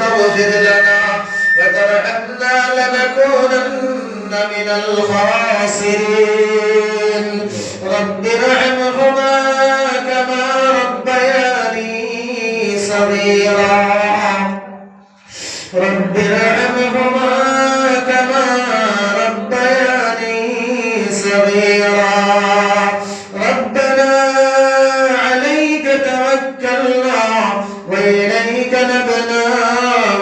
تغفر لنا وترحمنا لنكونن من الخاسرين رب ارحمهما كما ربياني صغيرا رب ارحمهما كما ربياني صغيرا ربنا عليك توكلنا وإليك نبنا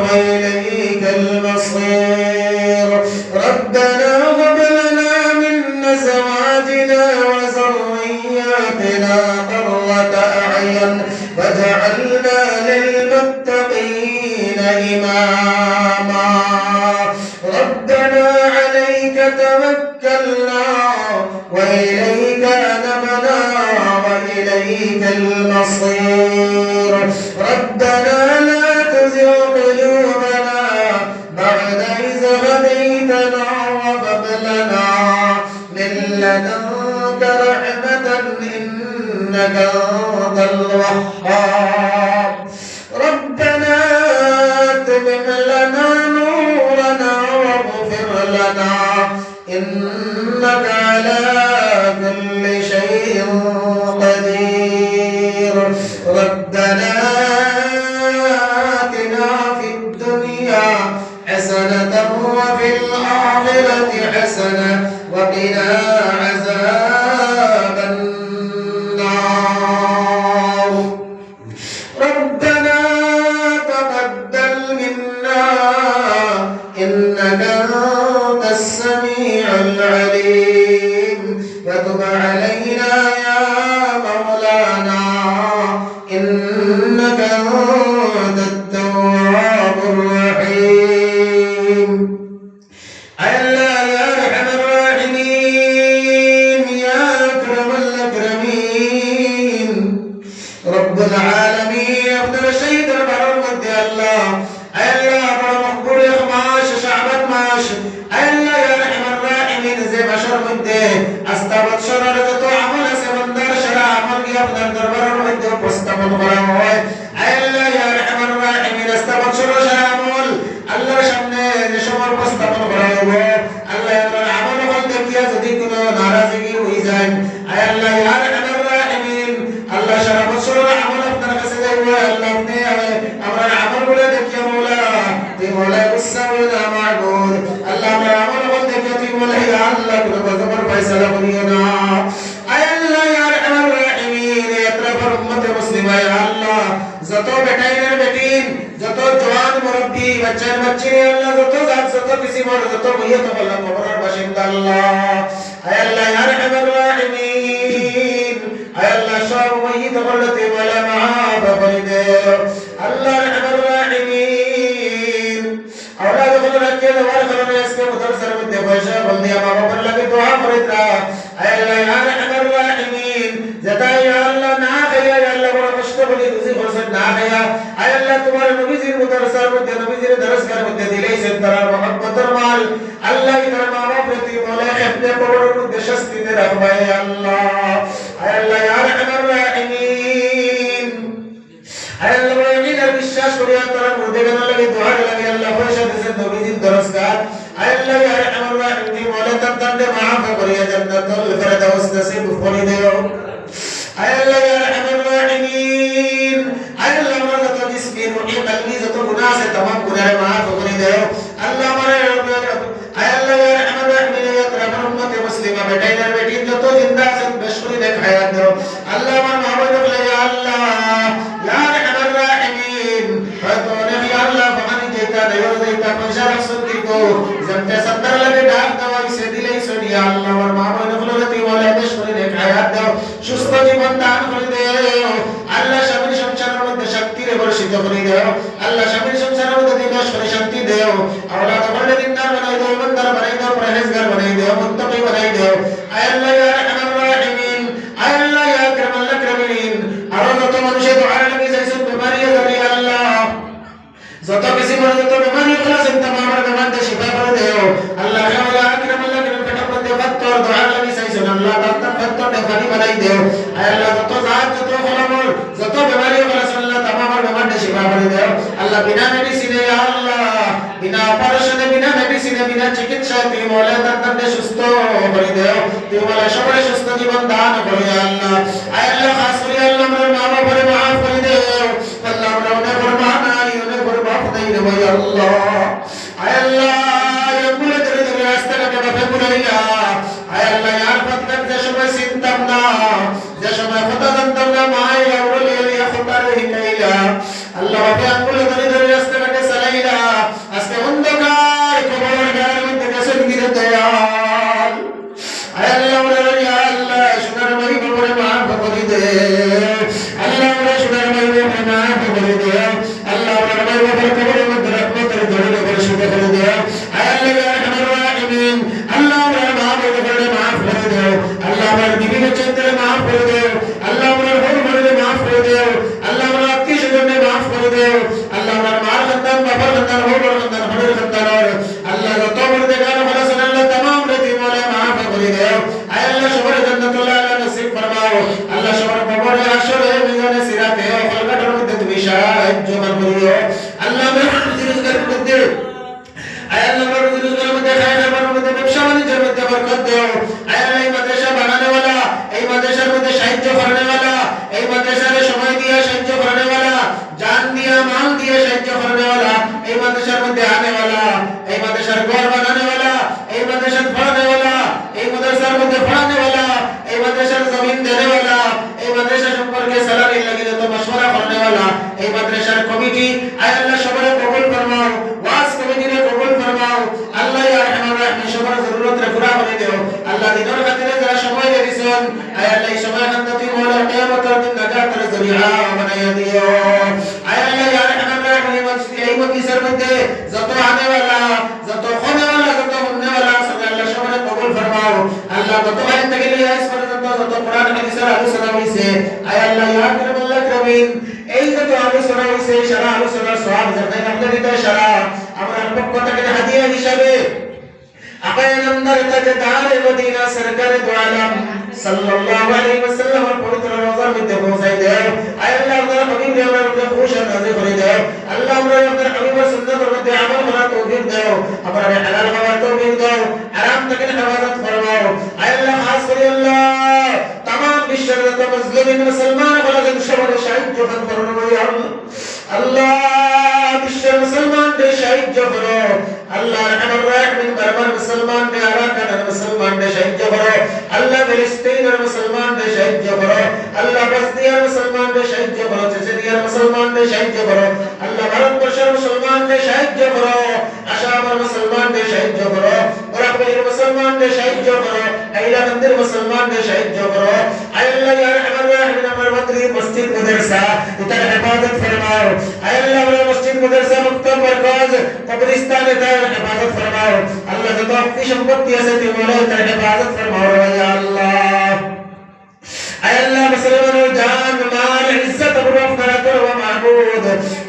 وإليك المصير ربنا هب لنا من أزواجنا وذرياتنا قرة أعين واجعلنا للمتقين إماما ربنا عليك توكلنا وإليك أنبنا وإليك المصير ربنا لا تزغ قلوبنا بعد إذ هديتنا وهب لنا من لدنك رحمة إنك أنت الوهاب ربنا أتمم لنا نورنا واغفر لنا إنك على كل شيء قدير ربنا آتنا في الدنيا حسنة وفي الآخرة حسنة وقنا عذاب النار ربنا تقبل منا إنك أنت السميع العليم وتب علينا يا مولانا إنك أنت التواب الرحيم ألا يا أرحم الراحمين يا أكرم الأكرمين رب العالمين أفضل شيء دربار المد الله ألا أبو مقبول إخماش شعبت ماش ألا يا أرحم الراحمين زي بشر مده أستبد شرر تو عمل سمندر شرع عمل يفضل دربار المد واستبد غرامه ألا يا أرحم الراحمين أستبد شرر شرع عمل الله شمنه نشمر واستبد غرامه الله يرى العمل قلتك يا صديقنا ناراضي وإذن ألا يا أرحم الراحمين الله شرب شرر عمل أفضل كسيده الله أفني أمر العمل ولدك يا مولا تي مولا بالسوينا معبود الله أمر العمل قلتك يا تي مولا يا الله كل بزمر فيصل بنينا ألا يا أرحم الراحمين يطرف أمة مسلمة يا الله زتو بتاين بتين زتو جوان مربي بچن بچي الله زتو ذات زتو كسي مر زتو بيه تو الله قبر بشند الله ألا يا أرحم الراحمين ألا شاء ويه تقلتي ولا معاب فريده الله أرحم الراحمين أولاد خلو ركيه دوار خلو نيسكي مدرسر مده فاشا بلدي أما بابر لگه دعا فريدنا ألا يا أرحم الراحمين زتا يا الله ناخيا يا الله بڑا مشتبلي دوزي فرصت ناخيا ألا تمہارے نبی زیر مدرسر مده نبی زیر درس کر مده دلی سے ترار محبت رمال الله ادھر ماما پرتی مولا خفنے پوڑ مده شستی دے رحمائے اللہ ألا يا أرحم الراحمين ألا ويمين البشاش قرية ترى مردقنا لغي دعاء لغي الله فرشا دسن نبي درسكار ألا يا أرحم الراحمين مولا تبتند معاف قرية جنة الفردوس نصيب فولي ديو ألا يا أرحم الراحمين ألا مرض جسمي روحي قلبي زتو گناہ سے تمام گناہ معاف قرية ديو ألا مرض ألا يا أرحم الراحمين يا أكرم أمة مسلمة بتاينا بتين جتو زندہ سے بشکری دیکھ حیات دو اللہ من محمد يا الله يا أرحم الراحمين فتونك يا الله فمن جيتا ديور زيتا من شرف صدقو زمت صدر لگے ڈاک دوائی سے دلی سن یا اللہ من محمد خلوتی مولا بشکری دیکھ حیات دو شستو جی بندان خلی دے اللہ شمن شمشن مد شکتی رے برشی دخلی دے اللہ شمن شمشن مد دیمش خلی شکتی دے اولاد بلد دیندار بنائی دو مندر بنائی دو پرہیزگار بنائی دو متقی بنائی دو اے اللہ یا أرحم الراحمين اے اللہ یا اکرم الاکرمین ارادت منشے دعا نبی زیسن بیماری دری اللہ زتو کسی مرد تو بیماری خلاص تمام بیمار دے شفا کر دے اللہ یا اکرم الاکرم کٹم دے فتور دعا نبی زیسن اللہ تاتا فتور دے فانی بنائی دے اے اللہ زتو ذات زتو خلمول زتو بیماری خلاص اللہ تمام بیمار دے شفا کر করে দাও আল্লাহ বিনা মেডিসিনে আল্লাহ বিনা অপারেশনে বিনা মেডিসিনে বিনা চিকিৎসায় তুমি মৌলা তাদেরকে সুস্থ করে দাও তুমি মৌলা সবাই সুস্থ জীবন দান করে আল্লাহ আয় আল্লাহ খাস করে আল্লাহ আমার মা বাবারে মাফ করে দাও আল্লাহ আমরা অনেক বড় মা নাই অনেক বড় বাপ নাই রে ভাই আল্লাহ আয় আল্লাহ এগুলো ধরে ধরে রাস্তাটাকে বাপে পুরাইলা আয় আল্লাহ ইয়ার ফতকার যে সময় চিনতাম না যে সময় কথা জানতাম না মায়ের আউলিয়া খতারে হিকাইলা আল্লাহ বাপে আঙ্গুল ধরে ধরে রাস্তাটাকে চালাইলা আজকে অন্ধকার কবরের গায়ের মধ্যে গেছেন গিরে দয়াল আয় আল্লাহ ইয়া আল্লাহ সোনার মাই কবরে মাফ করে দে আল্লাহ আমরা সোনার মাই কবরে মাফ করে দে আল্লাহ আমরা মাই কবরের মধ্যে রহমতের দরজা করে শুতে করে দে আয় আল্লাহ ইয়া আরহামার রাহিমিন আল্লাহ আমরা মাফ করে মাফ করে দে আল্লাহ আমরা বিবির চরিত্রে মাফ করে দে আল্লাহ আমরা ভুল করে মাফ করে দে আল্লাহ আমরা আত্মীয় স্বজনকে মাফ করে দে আল্লাহ আমরা মার সন্তান বাবার সন্তান ভোর সন্তান ভোরের সন্তান আল্লাহ যত বড় দেখানো ভালো আল্লাহ तमाम রেতি মোলে মাফ করে দে আয় আল্লাহ সবার জান্নাতুল আলা নসিব ফরমাও আল্লাহ সবার কবরে আসরে মিজানে সিরাতে কলকাতার মধ্যে তুমি সাহায্য করিও আল্লাহ আমরা রোজগার করতে আয় আল্লাহ আমরা রোজগার মধ্যে খায়রার মধ্যে ব্যবসা বাণিজ্যের মধ্যে বরকত দাও আয় আল্লাহ এই মাদ্রাসা বানানে वाला এই মাদ্রাসার মধ্যে সাহায্য করনে वाला এই মাদ্রাসার সময় দিয়ে সাহায্য করনে वाला জান দিয়া মাল দিয়ে সাহায্য করনে वाला এই মাদ্রাসার মধ্যে আনে वाला এই মাদ্রাসার ঘর বানানে वाला এই মাদ্রাসার পড়ানে वाला এই মাদ্রাসার মধ্যে পড়ানে वाला এই মাদ্রাসার জমিন দেনে वाला এই মাদ্রাসা সম্পর্কে সালামি লাগি যত مشورہ করনে वाला এই মাদ্রাসার কমিটি আয় আল্লাহ সবার কবুল ফরমাও ওয়াজ কমিটিরে কবুল ফরমাও আল্লাহ ইয়া আরহামার রাহিমিন সবার জরুরত রে পুরা করে দাও আল্লাহ দিনের খাতিরে যারা সময় দিয়েছেন আয় আল্লাহ এই সময় খান্দাতি মোলা কিয়ামতের দিন নাজাতের জরিয়া বানাইয়া দিও আয় আল্লাহ ইয়া আরহামার রাহিমিন এই মজলিসের মধ্যে যত আনে वाला যত খনে वाला যত উন্নে वाला সবাই আল্লাহ সবার কবুল ফরমাও আল্লাহ যত আইন থেকে নিয়ে আজ পর্যন্ত যত কোরআন হাদিসের আলোচনা হইছে আয় আল্লাহ ইয়া আকরামিন এই যত আলোচনা হইছে সারা আলোচনার সওয়াব জানাই আপনাদের সারা আমরা পক্ষ থেকে হাদিয়া হিসাবে আকায়ে নামদার তাজদার মদিনা সরকার দু আলম সাল্লাল্লাহু আলাইহি ওয়াসাল্লামের পবিত্র রওজার মধ্যে পৌঁছাই দাও আয় আল্লাহ আপনার হাবিব আমার উপরে খুশ নাজিল করে দাও আল্লাহ আমরা আপনার হাবিবের সুন্নাতের মধ্যে আমল করার তৌফিক দাও আমরা হালাল খাওয়ার তৌফিক দাও হারাম থেকে হেফাজত ফরমাও আয় আল্লাহ খাস করে আল্লাহ तमाम বিশ্বের যত মুসলিম মুসলমান বলেন সবার সাহায্য করুন আল্লাহ বিশ্বের মুসলমানদের সাহায্য করো আল্লাহ রহমান রাহিম বারবার মুসলমানদের আরাকানের মুসলমানদের সাহায্য করো আল্লাহ ফিলিস্তিনের মুসলমানদের সাহায্য করো আল্লাহ বসনিয়ার মুসলমানদের সাহায্য করো চেচেনিয়ার মুসলমানদের সাহায্য করো আল্লাহ ভারতবর্ষের মুসলমানদের সাহায্য করো আসামের মুসলমানদের সাহায্য করো ওরাকবের মুসলমানদের সাহায্য করো আইলাকান্দের মুসলমানদের সাহায্য করো আল্লাহ ইয়া রহমান রাহিম আমার বদরি মসজিদ মাদ্রাসা এটার হেফাজত ফরমাও আল্লাহ আমার মসজিদ মাদ্রাসা মুক্তব মারকাজ কবরস্থান এটার হেফাজত ফরমাও আল্লাহ যত আপনি সম্পত্তি আছে তুমি এটার হেফাজত ফরমাও ইয়া আল্লাহ আল্লাহ মুসলমানের জান মাল ইজ্জত রব করা তো মাহবুব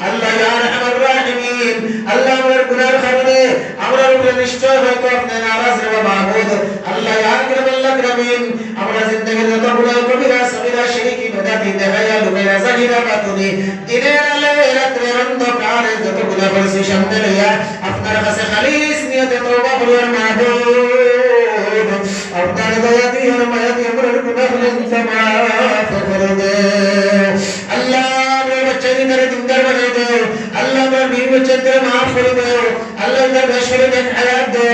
আল্লাহ ইয়া রহমান রাহিম আল্লাহ আমার গুনার কারণে আমরা উপরে নিশ্চয় হয়তো আপনি নারাজ রে মাহবুব আল্লাহ ইয়া আকরামিন আমরা জিন্দেগির যত গুনাহ কবিরা সগীরা শিরকি বেদাতি দেহায়া লুকায়া জাহিরা বাতুনি দিনের আলো রাতের অন্ধকারে যত গুনাহ করেছি সামনে লইয়া আপনার কাছে খালিস নিয়তে তওবা করার মাহবুব আপনার দয়া দিয়ে মায়া দিয়ে আমার গুনাহ মাফ করে দে আল্লাহ আমার বাচ্চাদের দ্বারা দিনদার বানিয়ে দে আল্লাহ আমার বিবি বাচ্চাদের মাফ করে দে আল্লাহ তার বেশরে দেন হায়াত দে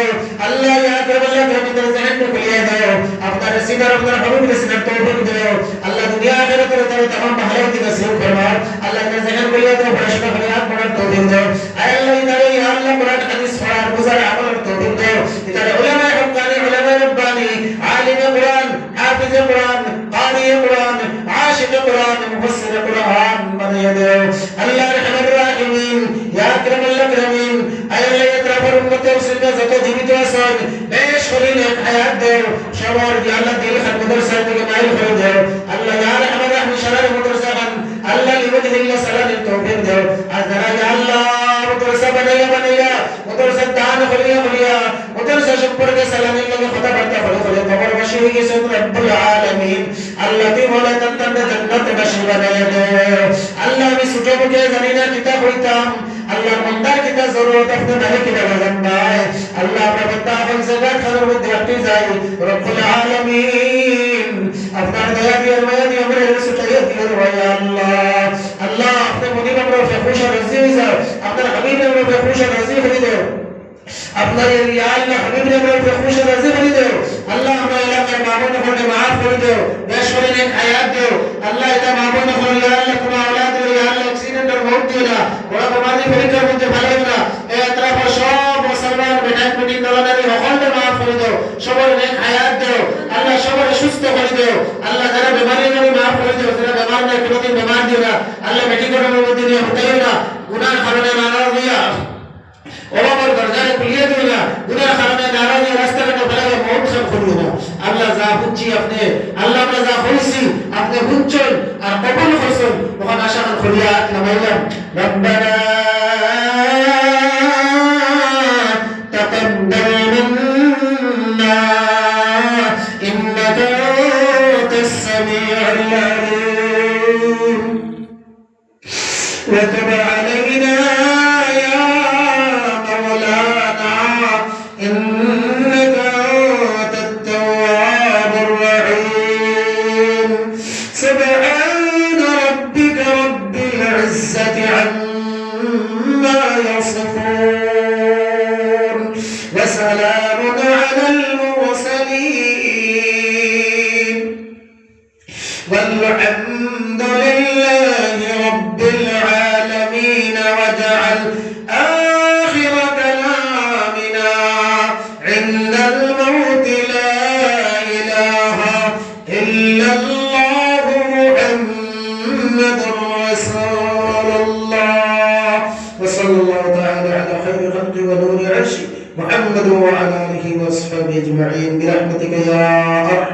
আল্লাহ ইয়া আল্লাহ তোমাদের জাহান को खुलिया दो আপনার সিনার আপনার হাবিবের সিনার তৌফিক দাও আল্লাহ দুনিয়া আখিরাতের তার तमाम ভালোটি নসিব ফরমাও আল্লাহ তার জাহান খুলিয়া দাও পড়াশোনা করে হাত পড়ার তৌফিক দাও আয় আল্লাহ ইদারে ইয়া আল্লাহ কোরআন হাদিস পড়ার বুঝার আমলের তৌফিক দাও ইদারে উলামা হক্কানি উলামা রব্বানি আলিম কুরআন হাফিজ কুরআন قاری কুরআন আশিক কুরআন মুফাসসির কুরআন বানিয়ে দাও আল্লাহ রহমান রাহিম ইয়া আকরামুল আকরামিন আয় আল্লাহ ইতরাফের উম্মতে মুসলিমে যত জীবিত আছেন বেশ শরীর এক হায়াত দাও সবার ইয়া আল্লাহ দিল খাদমতের সাথে থেকে মাইল করে দাও আল্লাহ ইয়া রহমান রাহিম সালার মাদ্রাসা আল্লাহ লিওয়াজহিল্লাহ সালাতের তৌফিক দাও আর যারা ইয়া আল্লাহ মাদ্রাসা मदरसा बनाया मदरसा दान खलिया मदरसा সম্পর্কে সালামের লগে কথা বার্তা করে কবর বসে হয়ে গেছে রব্বুল আলামিন আল্লাহ তুই বলে তান্তাতে জান্নাতে বাসি বানায়া দে আল্লাহ আমি ছোট মুখে জানি না কিতাব হইতাম আল্লাহ মন্দার কিতাব জরুরত আপনি নাহি কিতাব জানবাই আল্লাহ আমরা বন্ধা আপন জায়গা খানের মধ্যে আপনি যাই রব্বুল আলামিন আপনার দয়া দিয়ে মায়া দিয়ে আমরা সুটাইয়া দিয়ে ভাই আল্লাহ আল্লাহ আপনি মদিনা আমরা খুশ রাজি হয়ে যাও আপনার হাবিবের আমরা খুশ রাজি হয়ে যাও আপনার ইয়া আল্লাহ হাবিবের আমরা খুশ রাজি হয়ে যাও আল্লাহ আমরা এলাকার মামুন হলে maaf করে দাও বেশ করে নেক হায়াত দাও আল্লাহ এটা মামুন হলে ইয়া আল্লাহ কোন اولاد ইয়া আল্লাহ অ্যাক্সিডেন্টের মত দিও না বড় বিমারি পরীক্ষার মধ্যে ভালো না এই আত্রাফ সব মুসলমান বেটাক বেটি দলাদারি সকলকে maaf করে দাও সবার নেক হায়াত দাও আল্লাহ সবার সুস্থ করে দাও আল্লাহ যারা বিমারি করে maaf করে দাও যারা বিমার না কোনদিন বিমার দিও না আল্লাহ মেডিকেলের মধ্যে নিয়ে হতেই না গুনাহ কারণে নারাজ হইয়া ওবাবার দরজায় খুলিয়ে দিও না গুনাহ কারণে নারাজ হয়ে রাস্তাঘাটে ফেলে মওত খান করিও না আল্লাহ যা বুঝছি আপনি আল্লাহ আমরা যা হইছি আপনি বুঝছেন আর কবুল করছেন তখন আশা করিয়া নামাইলাম রব্বানা তাকাব্বাল মিন্না ইন্নাকা আনতাস সামিউল আলিম ওয়া তুব আলাইনা إنك أنت التواب الرحيم سبحان ربك رب العزة عما يصفون وسلام على المرسلين والحمد لله رب العالمين واجعل آخر كلامنا عند الموت لا إله إلا الله محمد رسول الله وصلى الله تعالى على خير خلق ونور عرشه محمد وعلى آله وصحبه أجمعين برحمتك يا أرحم